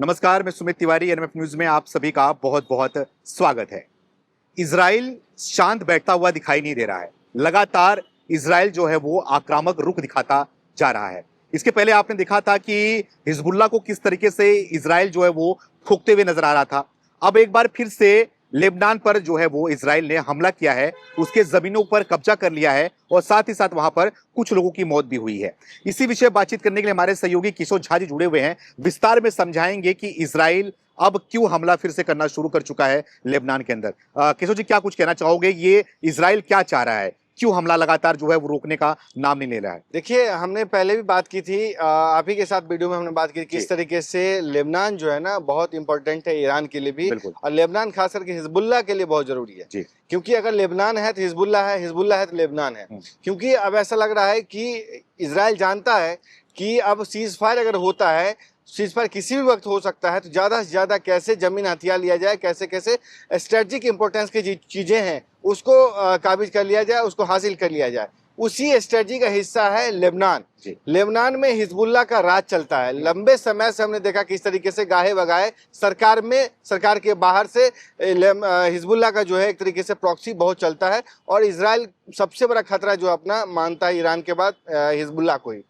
नमस्कार, मैं Sumit Tiwari. NMF news में आप सभी का बहुत बहुत स्वागत है। इजराइल शांत बैठता हुआ दिखाई नहीं दे रहा है। लगातार इजराइल जो है वो आक्रामक रुख दिखाता जा रहा है। इसके पहले आपने देखा था कि हिजबुल्लाह को किस तरीके से इजराइल जो है वो फूंकते हुए नजर आ रहा था। अब एक बार फिर से लेबनान पर जो है वो इजराइल ने हमला किया है, उसके जमीनों पर कब्जा कर लिया है और साथ ही साथ वहां पर कुछ लोगों की मौत भी हुई है। इसी विषय बातचीत करने के लिए हमारे सहयोगी किशोर झा जी जुड़े हुए हैं। विस्तार में समझाएंगे कि इजराइल अब क्यों हमला फिर से करना शुरू कर चुका है लेबनान के अंदर। किशोर जी, क्या कुछ कहना चाहोगे? ये इजराइल क्या चाह रहा है? क्यों हमला लगातार जो है वो रोकने का नाम नहीं ले रहा है? देखिए, हमने पहले भी बात की थी, आप ही के साथ वीडियो में हमने बात की किस तरीके से लेबनान जो है ना बहुत इंपॉर्टेंट है ईरान के लिए भी, और लेबनान खास करके हिजबुल्लाह के लिए बहुत जरूरी है। क्योंकि अगर लेबनान है तो हिजबुल्लाह है, हिजबुल्लाह है तो लेबनान है। क्योंकि अब ऐसा लग रहा है कि इजराइल जानता है कि अब सीज फायर अगर होता है, सीज फायर किसी भी वक्त हो सकता है, तो ज्यादा से ज्यादा कैसे जमीन हथियार लिया जाए, कैसे कैसे स्ट्रेटेजिक इंपॉर्टेंस की चीजें हैं उसको काबिज कर लिया जाए, उसको हासिल कर लिया जाए। उसी स्ट्रेटजी का हिस्सा है लेबनान। लेबनान में हिजबुल्लाह का राज चलता है। लंबे समय से हमने देखा किस तरीके से गाहे बगाहे सरकार के बाहर से हिजबुल्लाह का जो है एक तरीके से प्रॉक्सी बहुत चलता है, और इजराइल सबसे बड़ा खतरा जो अपना मानता है ईरान के बाद हिजबुल्लाह को ही।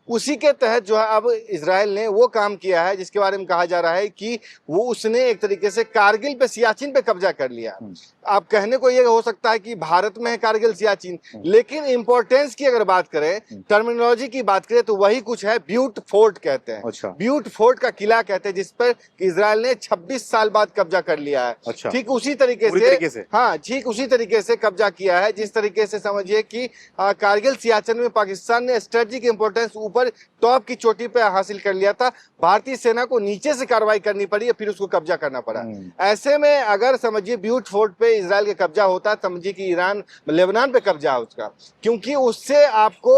उसी के तहत जो है अब इजराइल ने वो काम किया है जिसके बारे में कहा जा रहा है कि वो उसने एक तरीके से कारगिल पे, सियाचिन पे कब्जा कर लिया। आप कहने को ये हो सकता है कि भारत में है कारगिल सियाचिन, लेकिन इंपॉर्टेंस की अगर बात करें, टर्मिनोलॉजी की बात करें, तो वही कुछ है, ब्यूट फोर्ट कहते हैं। ब्यूट फोर्ट का किला कहते हैं, जिस पर इजराइल ने 26 साल बाद कब्जा कर लिया है। ठीक उसी तरीके से हाँ, ठीक उसी तरीके से कब्जा किया है जिस तरीके से समझिए कि कारगिल सियाचिन में पाकिस्तान ने स्ट्रेटेजिक इंपॉर्टेंस ऊपर टॉप की चोटी पे हासिल कर लिया था। भारतीय सेना को नीचे से कार्रवाई करनी पड़ी है, फिर उसको कब्जा करना पड़ा। ऐसे में अगर समझिए ब्यूट फोर्ट पे इजराइल का कब्जा होता, समझिए कि ईरान लेबनान पे कब्जा है उसका, क्योंकि उससे आपको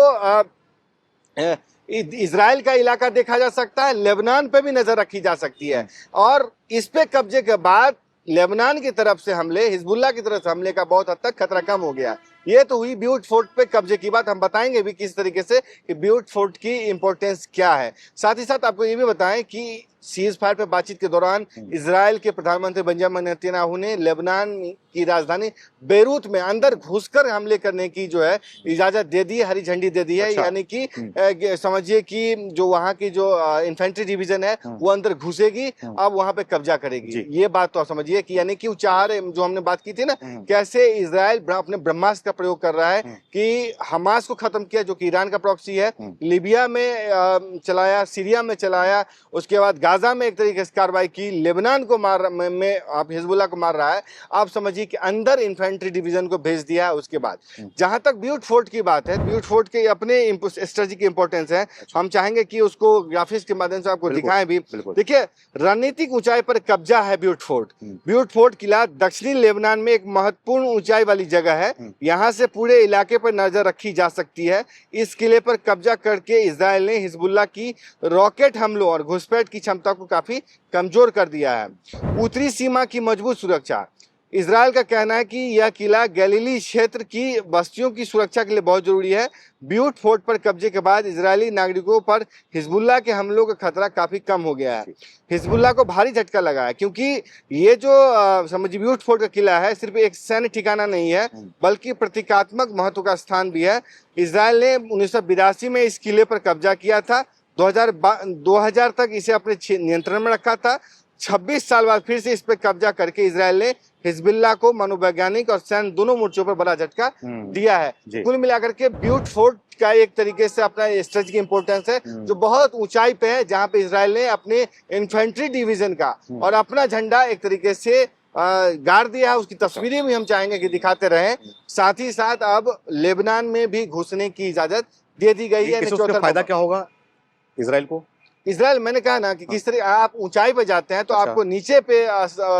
इजराइल का इलाका देखा जा सकता है, लेबनान पे भी नजर रखी जा सकती है। और इस पे कब्जे के बाद लेबनान की तरफ से हमले, हिजबुल्लाह की तरफ से हमले का बहुत हद तक खतरा कम हो गया। ये तो हुई ब्यूट फोर्ट पे कब्जे की बात। हम बताएंगे भी किस तरीके से कि ब्यूट फोर्ट की इंपॉर्टेंस क्या है। साथ ही साथ आपको ये भी बताएं कि सीज फायर पे बातचीत के दौरान इजराइल के प्रधानमंत्री बेंजामिन नेतन्याहू ने लेबनान की राजधानी बेरूत में अंदर घुसकर हमले करने की जो है इजाजत दे दी है, हरी झंडी दे दी है। यानी कि समझिए कि जो वहां की जो इन्फेंट्री डिवीजन है वो अंदर घुसेगी, अब वहां पे कब्जा करेगी। ये बात तो समझिए कि यानी कि चाह रहे, जो हमने बात की थी ना, कैसे इजराइल अपने ब्रह्मास्त्र का प्रयोग कर रहा है कि हमास को खत्म किया, जो कि ईरान का प्रॉक्सी है, लीबिया में चलाया, सीरिया में चलाया, उसके बाद गाजा में एक तरीके से कार्रवाई की, लेबनान को में आप हिजबुल्लाह को मार रहा है। आप समझिए कि अंदर इन्फेंट्री डिवीजन को भेज दिया है। उसके बाद जहां तक ब्यूट फोर्ट की बात है, ब्यूट फोर्ट के अपने स्ट्रेटेजिक इंपॉर्टेंस है। हम चाहेंगे कि उसको ग्राफिक्स के माध्यम से आपको दिखाएं भी। देखिए, रणनीतिक ऊंचाई पर कब्जा है ब्यूट फोर्ट। ब्यूट फोर्ट किला दक्षिणी लेबनान में एक महत्वपूर्ण ऊंचाई वाली जगह है। यहाँ से पूरे इलाके पर नजर रखी जा सकती है। इस किले पर कब्जा करके इजराइल ने हिजबुल्लाह की रॉकेट हमलों और घुसपैठ की क्षमता को काफी कमजोर कर दिया है। उत्तरी सीमा की मजबूत सुरक्षा, इजराइल का कहना है कि यह किला गैलीली क्षेत्र की बस्तियों की सुरक्षा के लिए बहुत जरूरी है। ब्यूट फोर्ट पर कब्जे के बाद इजरायली नागरिकों पर हिजबुल्लाह के हमलों का खतरा काफी कम हो गया है। हिजबुल्लाह को भारी झटका लगा है, क्योंकि ये जो समझिए ब्यूट फोर्ट का किला है सिर्फ एक सैन्य ठिकाना नहीं है, बल्कि प्रतीकात्मक महत्व का स्थान भी है। इजराइल ने 1982 में इस किले पर कब्जा किया था। 2000 तक इसे अपने नियंत्रण में रखा था। 26 साल बाद फिर से इस पर कब्जा करके इजराइल ने हिजबुल्लाह को मनोवैज्ञानिक और सैन्य दोनों मोर्चों पर बड़ा झटका दिया है। कुल मिलाकर के ब्यूट फोर्ट का एक तरीके से अपना स्ट्रेटेजिक इंपॉर्टेंस है, जो बहुत ऊंचाई पे है, जहां पे इजराइल ने अपने इन्फेंट्री डिवीजन का और अपना झंडा एक तरीके से गाड़ दिया है। उसकी तस्वीरें भी हम चाहेंगे कि दिखाते रहें। साथ ही साथ अब लेबनान में भी घुसने की इजाजत दे दी गई है। फायदा क्या होगा इजराइल को? इजराइल, मैंने कहा ना कि किस तरह आप ऊंचाई पे जाते हैं तो आपको नीचे पे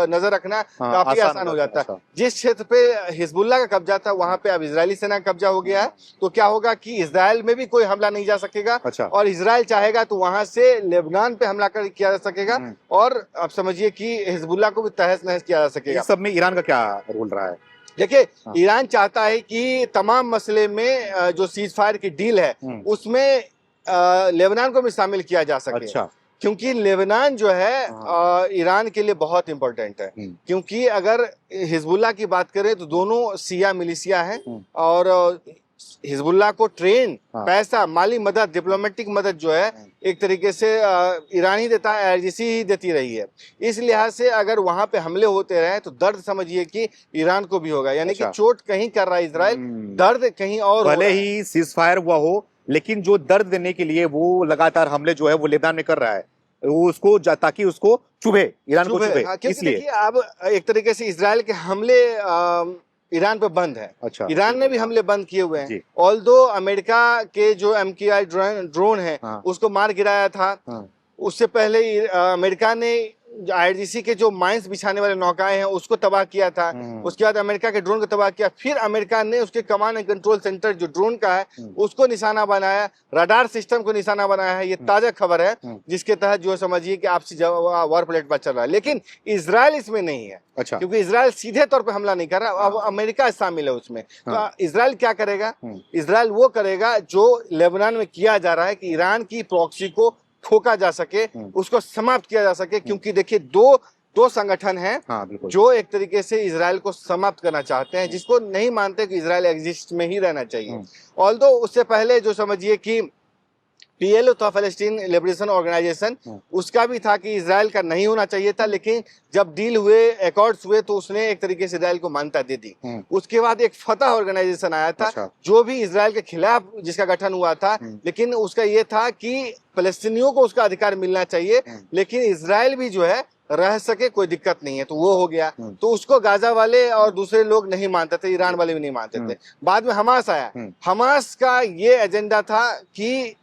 नजर रखना काफी आसान हो जाता है। जिस क्षेत्र पे हिजबुल्लाह का कब्जा था वहां पे अब इजरायली सेना का कब्जा हो गया है, तो क्या होगा कि इजराइल में भी कोई हमला नहीं जा सकेगा। और इजराइल चाहेगा तो वहां से लेबनान पे हमला किया जा सकेगा, और आप समझिए कि हिजबुल्लाह को भी तहस नहस किया जा सकेगा। सब में ईरान का क्या रोल रहा है? देखिए, ईरान चाहता है कि तमाम मसले में जो सीज फायर की डील है उसमें लेबनान को भी शामिल किया जा सके। क्योंकि लेबनान जो है ईरान के लिए बहुत इंपॉर्टेंट है। क्योंकि अगर हिजबुल्लाह की बात करें तो दोनों शिया मिलिशिया हैं और हिजबुल्लाह को ट्रेन, पैसा, माली मदद, डिप्लोमेटिक मदद जो है एक तरीके से ईरान ही देता है, आईआरजीसी ही देती रही है। इस लिहाज से अगर वहां पे हमले होते रहे तो दर्द समझिए कि ईरान को भी होगा, यानी कि चोट कहीं कर रहा है इजराइल, दर्द कहीं और। भले ही सीज फायर हुआ हो, लेकिन जो दर्द देने के लिए वो लगातार हमले जो है वो लेबनान में कर रहा है, वो उसको ताकि उसको चुभे, ईरान को चुभे। इसलिए अब एक तरीके से इजराइल के हमले ईरान पे बंद है। अच्छा, ईरान ने भी हमले बंद किए हुए हैं। ऑल्दो अमेरिका के जो MQI ड्रोन है उसको मार गिराया था। उससे पहले अमेरिका ने IRGC के जो माइंस बिछाने वाले नौकाएं हैं उसको तबाह किया था। उसके बाद अमेरिका के ड्रोन को तबाह किया। फिर अमेरिका ने उसके कमांड एंड कंट्रोल सेंटर जो ड्रोन का है उसको निशाना बनाया, रडार सिस्टम को निशाना बनाया है। ये ताजा खबर है जिसके तहत जो समझिए कि आपसी वॉर प्लेटफॉर्म चल रहा है। लेकिन इजराइल इसमें नहीं है। अच्छा, क्योंकि इजराइल सीधे तौर पे हमला नहीं कर रहा, अब अमेरिका शामिल है उसमें। तो इजराइल क्या करेगा? इजराइल वो करेगा जो लेबनान में किया जा रहा है कि ईरान की प्रॉक्सी को ठोका जा सके, उसको समाप्त किया जा सके। क्योंकि देखिए दो संगठन हैं जो एक तरीके से इजराइल को समाप्त करना चाहते हैं, जिसको नहीं मानते कि इजराइल एग्जिस्ट में ही रहना चाहिए। ऑल्दो उससे पहले जो समझिए कि PLO था, पैलेस्टीन लिबरेशन ऑर्गेनाइजेशन, उसका भी था कि इजराइल का नहीं होना चाहिए था। लेकिन जब डील हुए, अकॉर्ड्स हुए, तो उसने एक तरीके से इजराइल को मान्यता दे दी। उसके बाद एक फतह ऑर्गेनाइजेशन आया था जो भी इजराइल के खिलाफ जिसका गठन हुआ था, लेकिन उसका ये था कि फलस्तीनियों को उसका अधिकार मिलना चाहिए, लेकिन इजराइल भी जो है रह सके, कोई दिक्कत नहीं है। तो वो हो गया। तो उसको गाजा वाले और दूसरे लोग नहीं मानते थे, ईरान वाले भी नहीं मानते थे। बाद में हमास आया। हमास का ये एजेंडा था कि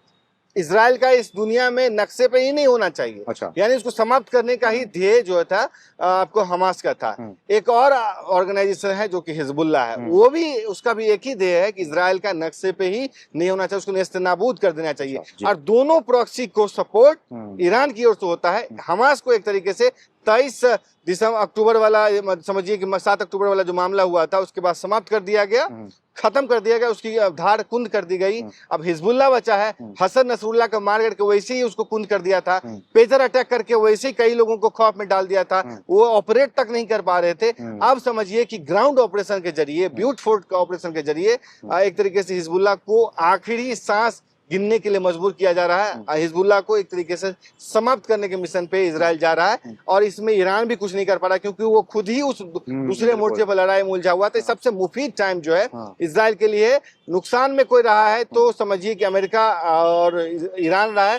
इजराइल का इस दुनिया में नक्शे पे ही नहीं होना चाहिए। अच्छा, यानी उसको समाप्त करने का ही ध्येय जो था आपको हमास का था। एक और ऑर्गेनाइजेशन है जो कि हिजबुल्लाह है, वो भी, उसका भी एक ही ध्येय है कि इजराइल का नक्शे पे ही नहीं होना चाहिए, उसको नेस्तनाबूद कर देना चाहिए। और दोनों प्रॉक्सी को सपोर्ट ईरान की ओर से होता है। हमास को एक तरीके से 23 अक्टूबर वाला, समझिए कि 7 अक्टूबर वाला जो मामला हुआ था उसके बाद समाप्त कर दिया गया, खत्म कर दिया गया, उसकी धार कुंद कर दी गई। अब हिजबुल्लाह बचा है। हसन नसरुल्लाह का मार करके वैसे ही उसको कुंद कर दिया था। पेजर अटैक करके वैसे ही कई लोगों को खौफ में डाल दिया था। वो ऑपरेट तक नहीं कर पा रहे थे। अब समझिए कि ग्राउंड ऑपरेशन के जरिए, ब्यूट फोर्ट ऑपरेशन के जरिए एक तरीके से हिजबुल्लाह को आखिरी सांस गिनने के लिए मजबूर किया जा रहा है। हिजबुल्लाह को एक तरीके से समाप्त करने के मिशन पे इजराइल जा रहा है। और इसमें ईरान भी कुछ नहीं कर पा रहा, क्योंकि वो खुद ही उस दूसरे मोर्चे पर लड़ाई में उलझा हुआ था। सबसे मुफीद टाइम जो है इजराइल के लिए, नुकसान में कोई रहा है तो समझिए कि अमेरिका और ईरान रहा है,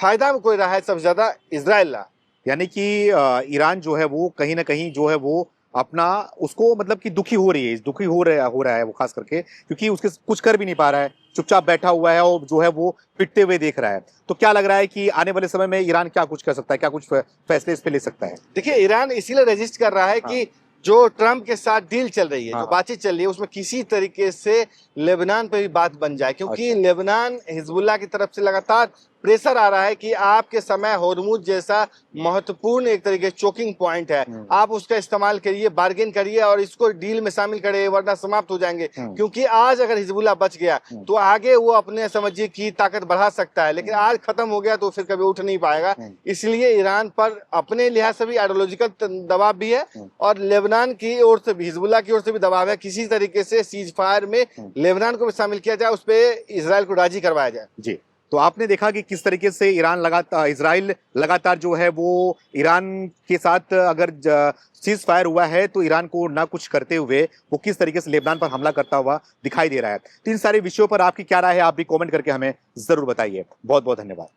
फायदा में कोई रहा है सबसे ज्यादा इजराइल रहा। यानी कि ईरान जो है वो कहीं ना कहीं जो है वो अपना, उसको मतलब कि दुखी हो रहा है वो, खास करके क्योंकि उसके कुछ कर भी नहीं पा रहा है, चुपचाप बैठा हुआ है और जो है वो पिटते हुए देख रहा है। तो क्या लग रहा है कि आने वाले समय में ईरान क्या कुछ कर सकता है, क्या कुछ फैसले इस पे ले सकता है? देखिए, ईरान इसीलिए रेजिस्ट कर रहा है कि जो ट्रम्प के साथ डील चल रही है, जो बातचीत चल रही है, उसमें किसी तरीके से लेबनान पे भी बात बन जाए। क्योंकि लेबनान, हिजबुल्लाह की तरफ से लगातार प्रेशर आ रहा है कि आपके समय होर्मुज जैसा महत्वपूर्ण एक तरीके चोकिंग पॉइंट है, आप उसका इस्तेमाल करिए, बार्गेन करिए और इसको डील में शामिल करिए, वरना समाप्त हो जाएंगे। क्योंकि आज अगर हिजबुल्लाह बच गया तो आगे वो अपने समझिए की ताकत बढ़ा सकता है, लेकिन आज खत्म हो गया तो फिर कभी उठ नहीं पाएगा। इसलिए ईरान पर अपने लिहाज से भी आइडियोलॉजिकल दबाव भी है और लेबनान की ओर से भी, हिजबुल्लाह की ओर से भी दबाव है। किसी तरीके से सीज फायर में लेबनान को भी शामिल किया जाए, उस पर इजराइल को राजी करवाया जाए। जी, तो आपने देखा कि किस तरीके से इजराइल लगातार जो है वो ईरान के साथ अगर सीज फायर हुआ है तो ईरान को ना कुछ करते हुए वो किस तरीके से लेबनान पर हमला करता हुआ दिखाई दे रहा है। तो इन सारे विषयों पर आपकी क्या राय है, आप भी कमेंट करके हमें जरूर बताइए। बहुत बहुत धन्यवाद।